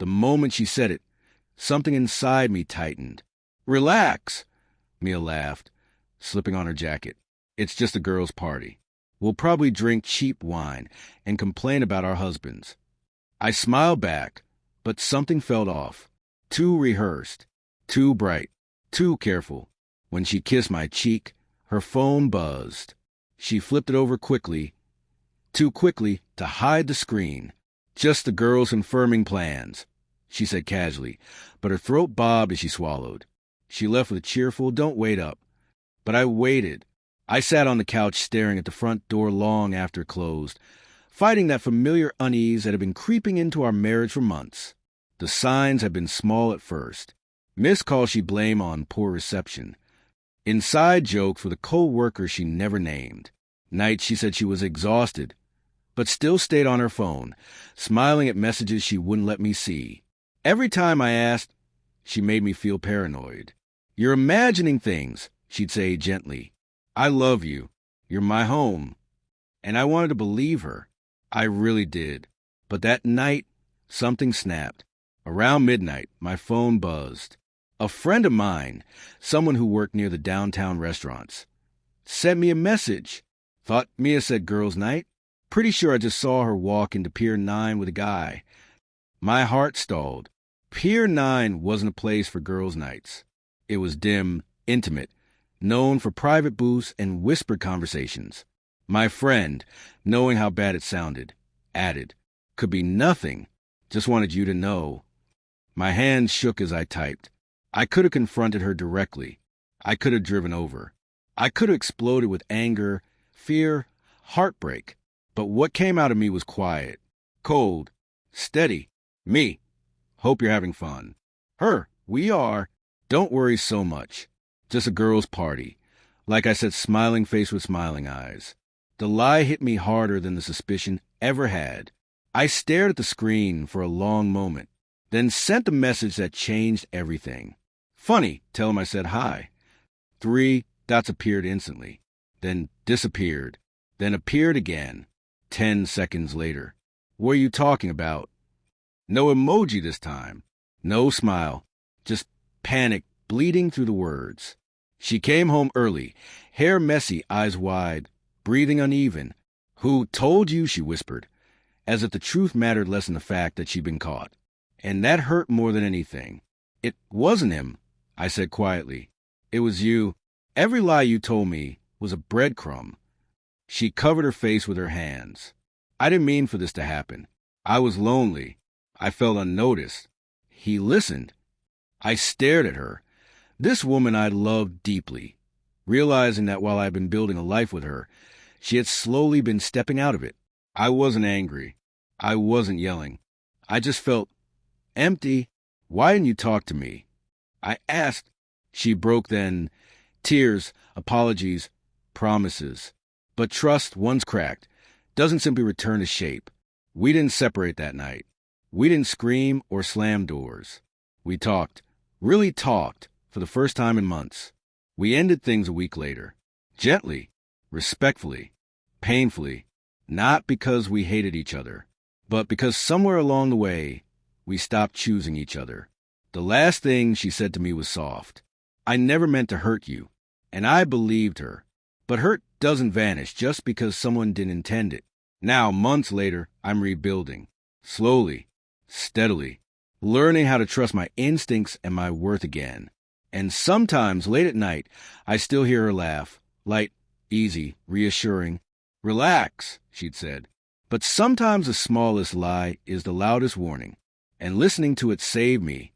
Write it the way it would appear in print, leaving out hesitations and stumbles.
The moment she said it, something inside me tightened. "Relax," Mia laughed, slipping on her jacket. "It's just a girls' party. We'll probably drink cheap wine and complain about our husbands." I smiled back, but something felt off. Too rehearsed, too bright, too careful. When she kissed my cheek, her phone buzzed. She flipped it over quickly, too quickly to hide the screen. "Just the girls confirming plans," she said casually, but her throat bobbed as she swallowed. She left with a cheerful, "Don't wait up." But I waited. I sat on the couch staring at the front door long after it closed, fighting that familiar unease that had been creeping into our marriage for months. The signs had been small at first. Missed calls she blamed on poor reception. Inside jokes with a co-worker she never named. Nights she said she was exhausted, but still stayed on her phone, smiling at messages she wouldn't let me see. Every time I asked, she made me feel paranoid. "You're imagining things," she'd say gently. "I love you. You're my home." And I wanted to believe her. I really did. But that night, something snapped. Around midnight, my phone buzzed. A friend of mine, someone who worked near the downtown restaurants, sent me a message. Thought Mia said girls' night. Pretty sure I just saw her walk into Pier 9 with a guy. My heart stalled. Pier 9 wasn't a place for girls' nights. It was dim, intimate, known for private booths and whispered conversations. My friend, knowing how bad it sounded, added, "Could be nothing. Just wanted you to know." My hands shook as I typed. I could have confronted her directly. I could have driven over. I could have exploded with anger, fear, heartbreak. But what came out of me was quiet, cold, steady. "Me. Hope you're having fun." Her. "We are. Don't worry so much. Just a girls' party." Like I said, smiling face with smiling eyes. The lie hit me harder than the suspicion ever had. I stared at the screen for a long moment, then sent a message that changed everything. "Funny, tell him I said hi." 3 dots appeared instantly, then disappeared, then appeared again. 10 seconds later. "What are you talking about?" No emoji this time. No smile. Just panic bleeding through the words. She came home early, hair messy, eyes wide, breathing uneven. "Who told you?" she whispered, as if the truth mattered less than the fact that she'd been caught. And that hurt more than anything. "It wasn't him," I said quietly. "It was you. Every lie you told me was a breadcrumb." She covered her face with her hands. "I didn't mean for this to happen. I was lonely. I felt unnoticed." He listened. I stared at her. This woman I loved deeply, realizing that while I had been building a life with her, she had slowly been stepping out of it. I wasn't angry. I wasn't yelling. I just felt empty. "Why didn't you talk to me?" I asked. She broke then. Tears, apologies, promises. But trust, once cracked, doesn't simply return to shape. We didn't separate that night. We didn't scream or slam doors. We talked, really talked, for the first time in months. We ended things a week later. Gently, respectfully, painfully. Not because we hated each other, but because somewhere along the way, we stopped choosing each other. The last thing she said to me was soft. "I never meant to hurt you." And I believed her. But hurt doesn't vanish just because someone didn't intend it. Now, months later, I'm rebuilding. Slowly, steadily, learning how to trust my instincts and my worth again. And sometimes, late at night, I still hear her laugh. Light, easy, reassuring. "Relax," she'd said. But sometimes the smallest lie is the loudest warning. And listening to it saved me.